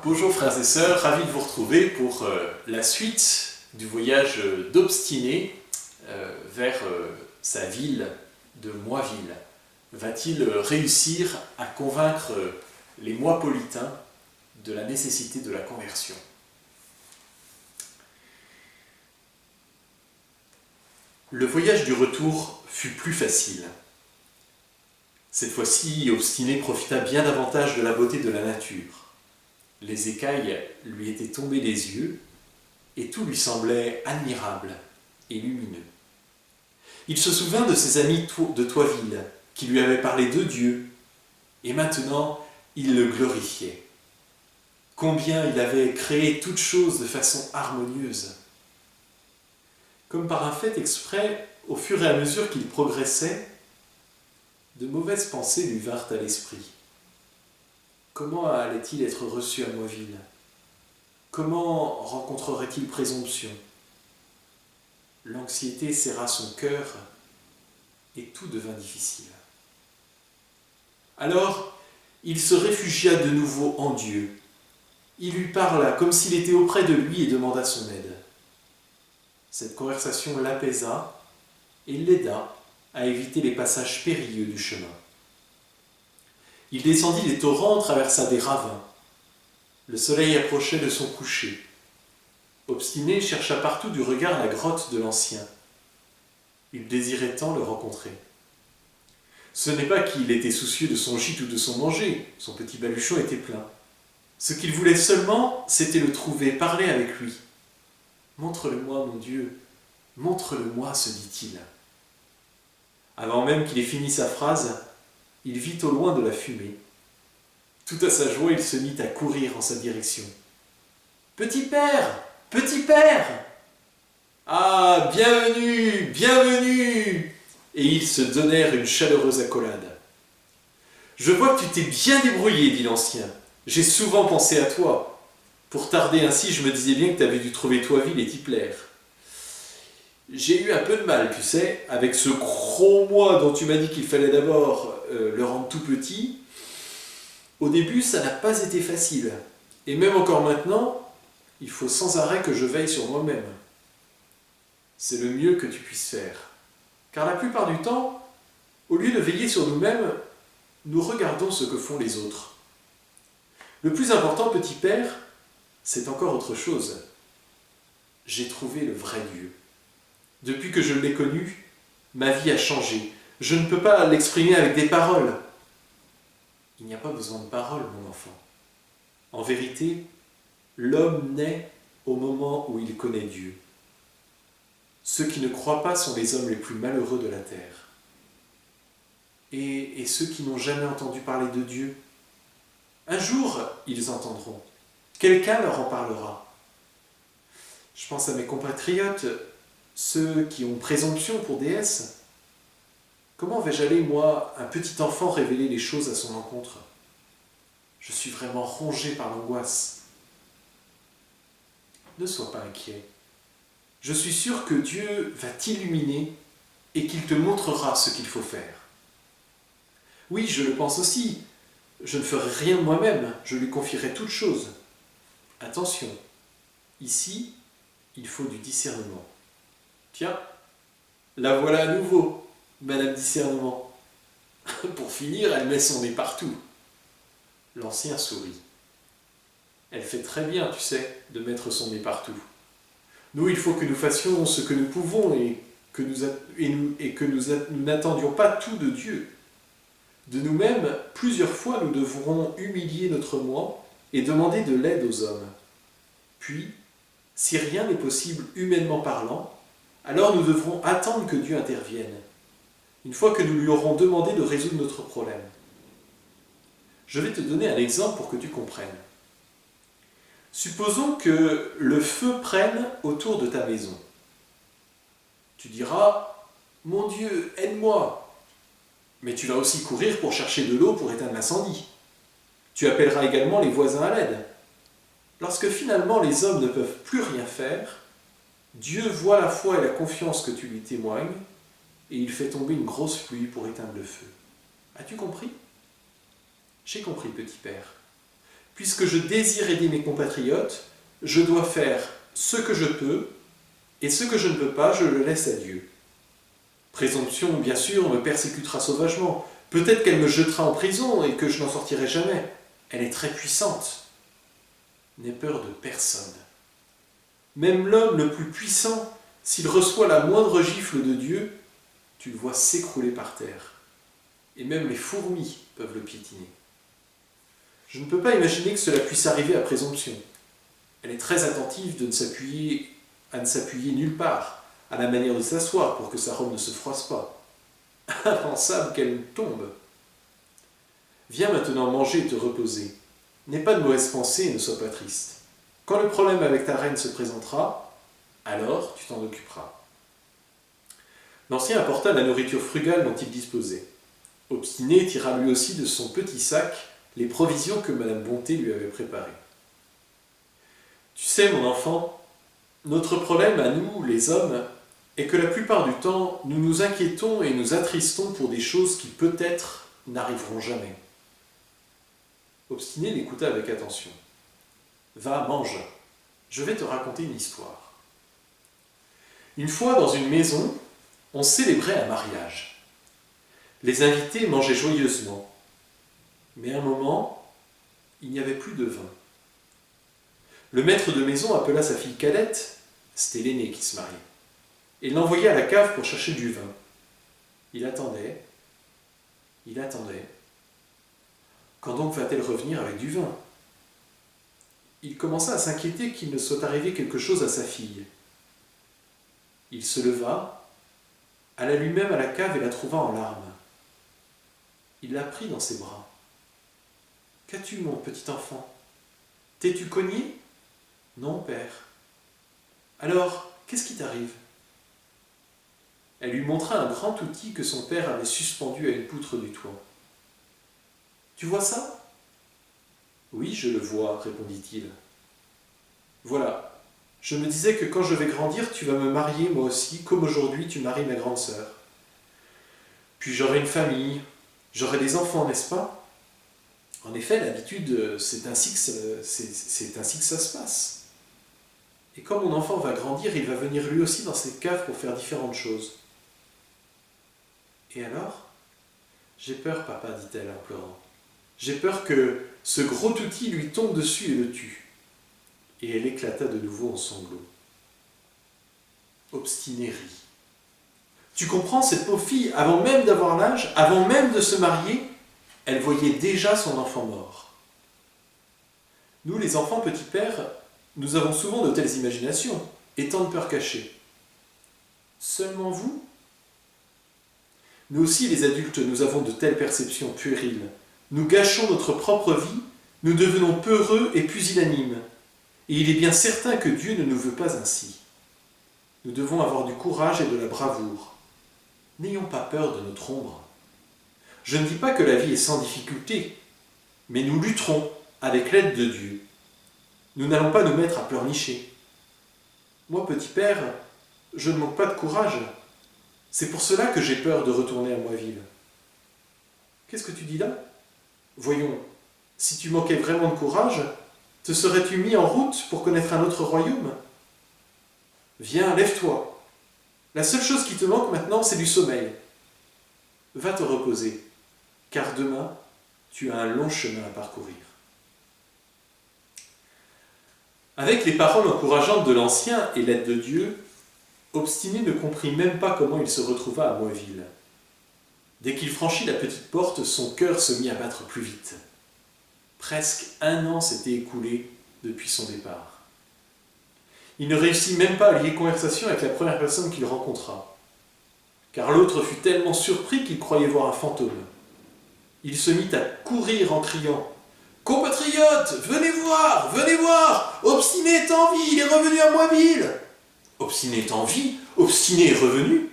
Bonjour frères et sœurs, ravi de vous retrouver pour la suite du voyage d'Obstiné vers sa ville de Moiville. Va-t-il réussir à convaincre les Moipolitains de la nécessité de la conversion? Le voyage du retour fut plus facile. Cette fois-ci, Obstiné profita bien davantage de la beauté de la nature. Les écailles lui étaient tombées des yeux et tout lui semblait admirable et lumineux. Il se souvint de ses amis de Toiville qui lui avaient parlé de Dieu et maintenant il le glorifiait. Combien il avait créé toutes choses de façon harmonieuse. Comme par un fait exprès, au fur et à mesure qu'il progressait, de mauvaises pensées lui vinrent à l'esprit. Comment allait-il être reçu à Moiville? Comment rencontrerait-il présomption? L'anxiété serra son cœur et tout devint difficile. Alors, il se réfugia de nouveau en Dieu. Il lui parla comme s'il était auprès de lui et demanda son aide. Cette conversation l'apaisa et l'aida à éviter les passages périlleux du chemin. Il descendit des torrents, traversa des ravins. Le soleil approchait de son coucher. Obstiné chercha partout du regard la grotte de l'Ancien. Il désirait tant le rencontrer. Ce n'est pas qu'il était soucieux de son gîte ou de son manger, son petit baluchon était plein. Ce qu'il voulait seulement, c'était le trouver, parler avec lui. « Montre-le-moi, mon Dieu, montre-le-moi », se dit-il. Avant même qu'il ait fini sa phrase, il vit au loin de la fumée. Tout à sa joie, il se mit à courir en sa direction. « Petit père! Petit père !» « Ah, bienvenue! Bienvenue !» Et ils se donnèrent une chaleureuse accolade. « Je vois que tu t'es bien débrouillé, dit l'ancien. J'ai souvent pensé à toi. Pour tarder ainsi, je me disais bien que tu avais dû trouver Toiville et t'y plaire. J'ai eu un peu de mal, tu sais, avec ce gros moi dont tu m'as dit qu'il fallait d'abord le rendre tout petit. Au début, ça n'a pas été facile. Et même encore maintenant, il faut sans arrêt que je veille sur moi-même. C'est le mieux que tu puisses faire. Car la plupart du temps, au lieu de veiller sur nous-mêmes, nous regardons ce que font les autres. Le plus important, petit père, c'est encore autre chose. J'ai trouvé le vrai Dieu. Depuis que je l'ai connu, ma vie a changé. Je ne peux pas l'exprimer avec des paroles. Il n'y a pas besoin de paroles, mon enfant. En vérité, l'homme naît au moment où il connaît Dieu. Ceux qui ne croient pas sont les hommes les plus malheureux de la terre. Et ceux qui n'ont jamais entendu parler de Dieu, un jour, ils entendront. Quelqu'un leur en parlera. Je pense à mes compatriotes, ceux qui ont présomption pour déesse. Comment vais-je aller, moi, un petit enfant, révéler les choses à son encontre? Je suis vraiment rongé par l'angoisse. Ne sois pas inquiet. Je suis sûr que Dieu va t'illuminer et qu'il te montrera ce qu'il faut faire. Oui, je le pense aussi. Je ne ferai rien de moi-même, je lui confierai toutes choses. Attention, ici, il faut du discernement. Tiens, la voilà à nouveau, Madame Discernement. Pour finir, elle met son nez partout. L'ancien sourit. Elle fait très bien, tu sais, de mettre son nez partout. Nous, il faut que nous fassions ce que nous pouvons et que nous n'attendions pas tout de Dieu. De nous-mêmes, plusieurs fois, nous devrons humilier notre moi et demander de l'aide aux hommes. Puis, si rien n'est possible humainement parlant, alors nous devrons attendre que Dieu intervienne, une fois que nous lui aurons demandé de résoudre notre problème. Je vais te donner un exemple pour que tu comprennes. Supposons que le feu prenne autour de ta maison. Tu diras « Mon Dieu, aide-moi !» Mais tu vas aussi courir pour chercher de l'eau pour éteindre l'incendie. Tu appelleras également les voisins à l'aide. Lorsque finalement les hommes ne peuvent plus rien faire, Dieu voit la foi et la confiance que tu lui témoignes et il fait tomber une grosse pluie pour éteindre le feu. As-tu compris? J'ai compris, petit père. puisque je désire aider mes compatriotes, je dois faire ce que je peux, et ce que je ne peux pas, je le laisse à Dieu. Présomption, bien sûr, me persécutera sauvagement. Peut-être qu'elle me jettera en prison et que je n'en sortirai jamais. Elle est très puissante. N'aie peur de personne. Même l'homme le plus puissant, s'il reçoit la moindre gifle de Dieu, tu le vois s'écrouler par terre. Et même les fourmis peuvent le piétiner. Je ne peux pas imaginer que cela puisse arriver à présomption. Elle est très attentive à ne s'appuyer nulle part, à la manière de s'asseoir pour que sa robe ne se froisse pas. Impensable qu'elle tombe. Viens maintenant manger et te reposer. N'aie pas de mauvaises pensées et ne sois pas triste. Quand le problème avec ta reine se présentera, alors tu t'en occuperas. L'ancien apporta la nourriture frugale dont il disposait. Obstiné tira lui aussi de son petit sac les provisions que Madame Bonté lui avait préparées. Tu sais, mon enfant, notre problème à nous, les hommes, est que la plupart du temps, nous nous inquiétons et nous attristons pour des choses qui peut-être n'arriveront jamais. Obstiné l'écouta avec attention. Va, mange, je vais te raconter une histoire. Une fois, dans une maison, on célébrait un mariage. Les invités mangeaient joyeusement. Mais à un moment, il n'y avait plus de vin. Le maître de maison appela sa fille cadette, c'était l'aîné qui se mariait, et l'envoya à la cave pour chercher du vin. Il attendait. Quand donc va-t-elle revenir avec du vin ? Il commença à s'inquiéter qu'il ne soit arrivé quelque chose à sa fille. Il se leva, alla lui-même à la cave et la trouva en larmes. Il la prit dans ses bras. « Qu'as-tu, mon petit enfant ? T'es-tu cogné ? » ?»« Non, père. »« Alors, qu'est-ce qui t'arrive ?» Elle lui montra un grand outil que son père avait suspendu à une poutre du toit. « Tu vois ça ? » ?»« Oui, je le vois, répondit-il. »« Voilà, je me disais que quand je vais grandir, tu vas me marier moi aussi, comme aujourd'hui tu maries ma grande sœur. Puis j'aurai une famille, j'aurai des enfants, n'est-ce pas ? En effet, l'habitude, c'est ainsi que ça se passe. Et quand mon enfant va grandir, il va venir lui aussi dans cette cave pour faire différentes choses. Et alors ? J'ai peur, papa, dit-elle en pleurant. J'ai peur que ce gros outil lui tombe dessus et le tue. Et elle éclata de nouveau en sanglots. Obstiné rit. Tu comprends, cette pauvre fille, avant même d'avoir l'âge, avant même de se marier, elle voyait déjà son enfant mort. Nous, les enfants petits pères, nous avons souvent de telles imaginations et tant de peurs cachées. Seulement vous ? Nous aussi, les adultes, nous avons de telles perceptions puériles. Nous gâchons notre propre vie, nous devenons peureux et pusillanimes. Et il est bien certain que Dieu ne nous veut pas ainsi. Nous devons avoir du courage et de la bravoure. N'ayons pas peur de notre ombre. Je ne dis pas que la vie est sans difficulté, mais nous lutterons avec l'aide de Dieu. Nous n'allons pas nous mettre à pleurnicher. Moi, petit père, je ne manque pas de courage. C'est pour cela que j'ai peur de retourner à Moiville. Qu'est-ce que tu dis là ? Voyons, si tu manquais vraiment de courage, te serais-tu mis en route pour connaître un autre royaume ? Viens, lève-toi. La seule chose qui te manque maintenant, c'est du sommeil. Va te reposer, car demain, tu as un long chemin à parcourir. Avec les paroles encourageantes de l'ancien et l'aide de Dieu, Obstiné ne comprit même pas comment il se retrouva à Moiville. Dès qu'il franchit la petite porte, son cœur se mit à battre plus vite. Presque 1 an s'était écoulé depuis son départ. Il ne réussit même pas à lier conversation avec la première personne qu'il rencontra, car l'autre fut tellement surpris qu'il croyait voir un fantôme. Il se mit à courir en criant « Compatriotes, venez voir, Obstiné est en vie, il est revenu à Moiville !» Obstiné est en vie, Obstiné est revenu.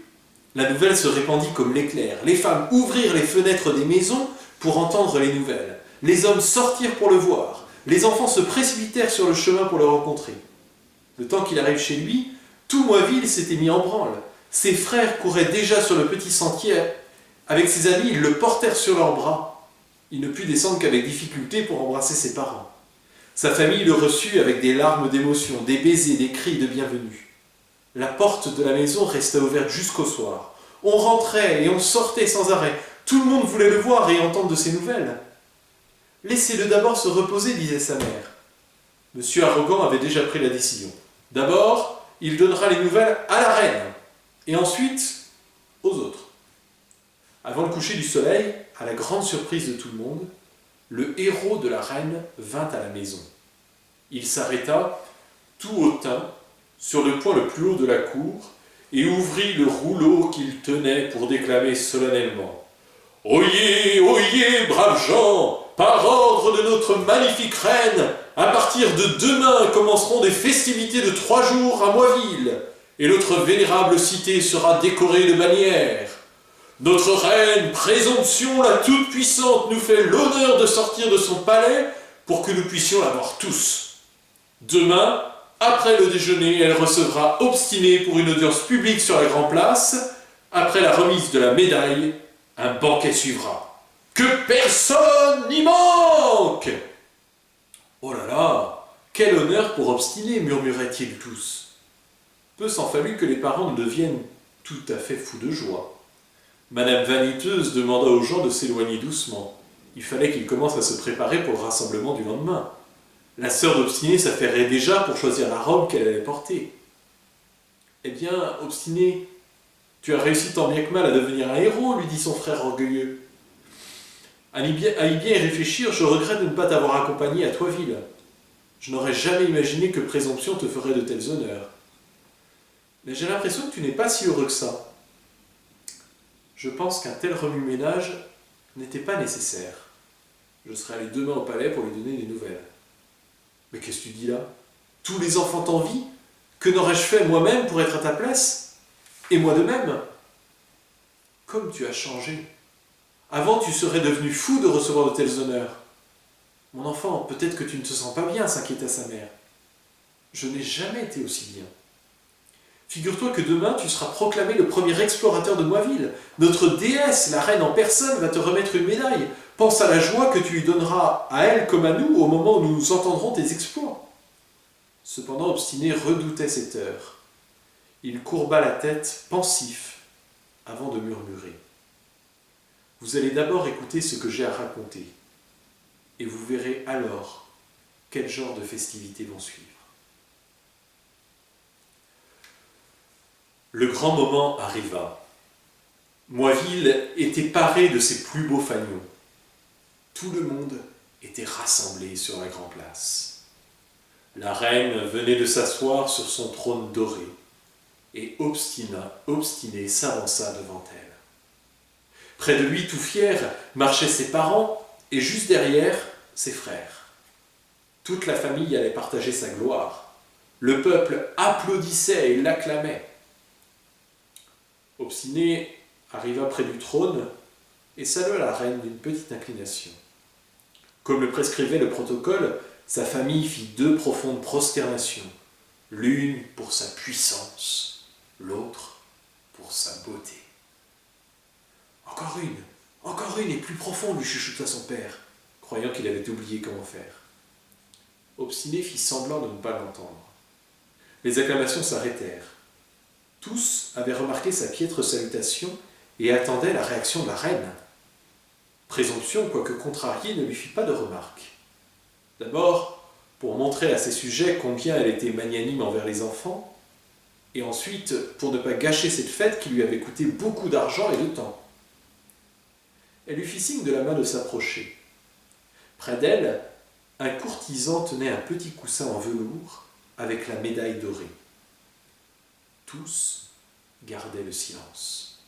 La nouvelle se répandit comme l'éclair. Les femmes ouvrirent les fenêtres des maisons pour entendre les nouvelles. Les hommes sortirent pour le voir. Les enfants se précipitèrent sur le chemin pour le rencontrer. Le temps qu'il arrive chez lui, tout Moiville s'était mis en branle. Ses frères couraient déjà sur le petit sentier. Avec ses amis, ils le portèrent sur leurs bras. Il ne put descendre qu'avec difficulté pour embrasser ses parents. Sa famille le reçut avec des larmes d'émotion, des baisers, des cris de bienvenue. La porte de la maison resta ouverte jusqu'au soir. On rentrait et on sortait sans arrêt. Tout le monde voulait le voir et entendre de ses nouvelles. « Laissez-le d'abord se reposer, disait sa mère. Monsieur Arrogant avait déjà pris la décision. D'abord, il donnera les nouvelles à la reine, et ensuite aux autres. Avant le coucher du soleil, à la grande surprise de tout le monde, le héros de la reine vint à la maison. Il s'arrêta, tout hautain, sur le point le plus haut de la cour, et ouvrit le rouleau qu'il tenait pour déclamer solennellement. « Oyez, oyez, braves gens, par ordre de notre magnifique reine, à partir de demain commenceront des festivités de 3 jours à Moiville, et notre vénérable cité sera décorée de bannières. Notre reine, Présomption la toute-puissante, nous fait l'honneur de sortir de son palais pour que nous puissions la voir tous. Demain, après le déjeuner, elle recevra Obstiné pour une audience publique sur la Grand Place. Après la remise de la médaille, un banquet suivra. Que personne n'y manque !» « Oh là là, quel honneur pour Obstiné !» murmuraient-ils tous. Peu s'en fallut que les parents ne deviennent tout à fait fous de joie. Madame Vaniteuse demanda aux gens de s'éloigner doucement. Il fallait qu'ils commencent à se préparer pour le rassemblement du lendemain. La sœur d'Obstiné s'affairait déjà pour choisir la robe qu'elle allait porter. « Eh bien, Obstiné, tu as réussi tant bien que mal à devenir un héros, lui dit son frère orgueilleux. À y bien y réfléchir, je regrette de ne pas t'avoir accompagné à Toiville. Je n'aurais jamais imaginé que Présomption te ferait de tels honneurs. Mais j'ai l'impression que tu n'es pas si heureux que ça. Je pense qu'un tel remue-ménage n'était pas nécessaire. Je serai allé demain au palais pour lui donner des nouvelles. » « Mais qu'est-ce que tu dis là? Tous les enfants t'envient? Que n'aurais-je fait moi-même pour être à ta place? Et moi de même? Comme tu as changé. Avant, tu serais devenu fou de recevoir de tels honneurs. Mon enfant, peut-être que tu ne te sens pas bien, s'inquiéta sa mère. Je n'ai jamais été aussi bien. Figure-toi que demain, tu seras proclamé le premier explorateur de Moiville. Notre déesse, la reine en personne, va te remettre une médaille. Pense à la joie que tu lui donneras à elle comme à nous au moment où nous entendrons tes exploits. Cependant, Obstiné redoutait cette heure. Il courba la tête, pensif, avant de murmurer. Vous allez d'abord écouter ce que j'ai à raconter, et vous verrez alors quel genre de festivités vont suivre. Le grand moment arriva. Moiville était paré de ses plus beaux fanions. Tout le monde était rassemblé sur la Grand Place. La reine venait de s'asseoir sur son trône doré, et Obstiné s'avança devant elle. Près de lui, tout fier, marchaient ses parents, et juste derrière, ses frères. Toute la famille allait partager sa gloire. Le peuple applaudissait et l'acclamait. Obstiné arriva près du trône et salua la reine d'une petite inclination. Comme le prescrivait le protocole, sa famille fit 2 profondes prosternations, l'une pour sa puissance, l'autre pour sa beauté. Encore une et plus profonde, lui chuchota son père, croyant qu'il avait oublié comment faire. Obstiné fit semblant de ne pas l'entendre. Les acclamations s'arrêtèrent. Tous avaient remarqué sa piètre salutation et attendaient la réaction de la reine. Présomption, quoique contrariée, ne lui fit pas de remarque. D'abord, pour montrer à ses sujets combien elle était magnanime envers les enfants, et ensuite pour ne pas gâcher cette fête qui lui avait coûté beaucoup d'argent et de temps. Elle lui fit signe de la main de s'approcher. Près d'elle, un courtisan tenait un petit coussin en velours avec la médaille dorée. Tous gardaient le silence.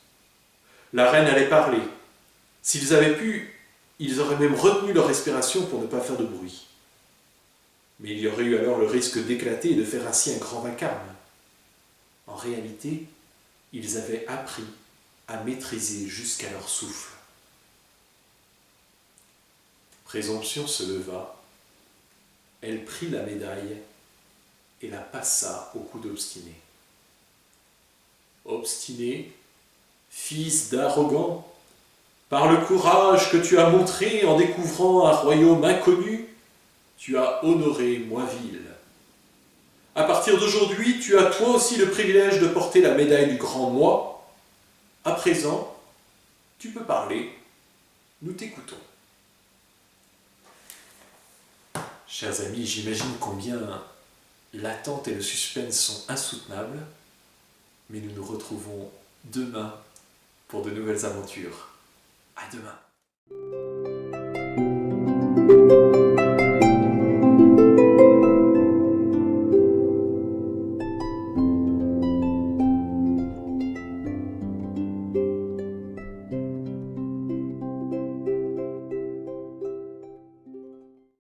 La reine allait parler. S'ils avaient pu, ils auraient même retenu leur respiration pour ne pas faire de bruit. Mais il y aurait eu alors le risque d'éclater et de faire ainsi un grand vacarme. En réalité, ils avaient appris à maîtriser jusqu'à leur souffle. Présomption se leva. Elle prit la médaille et la passa au cou d'Obstiné. Obstiné, fils d'Arrogant, par le courage que tu as montré en découvrant un royaume inconnu, tu as honoré Moiville. À partir d'aujourd'hui, tu as toi aussi le privilège de porter la médaille du Grand Moi. À présent, tu peux parler. Nous t'écoutons. Chers amis, j'imagine combien l'attente et le suspense sont insoutenables, mais nous nous retrouvons demain pour de nouvelles aventures. À demain.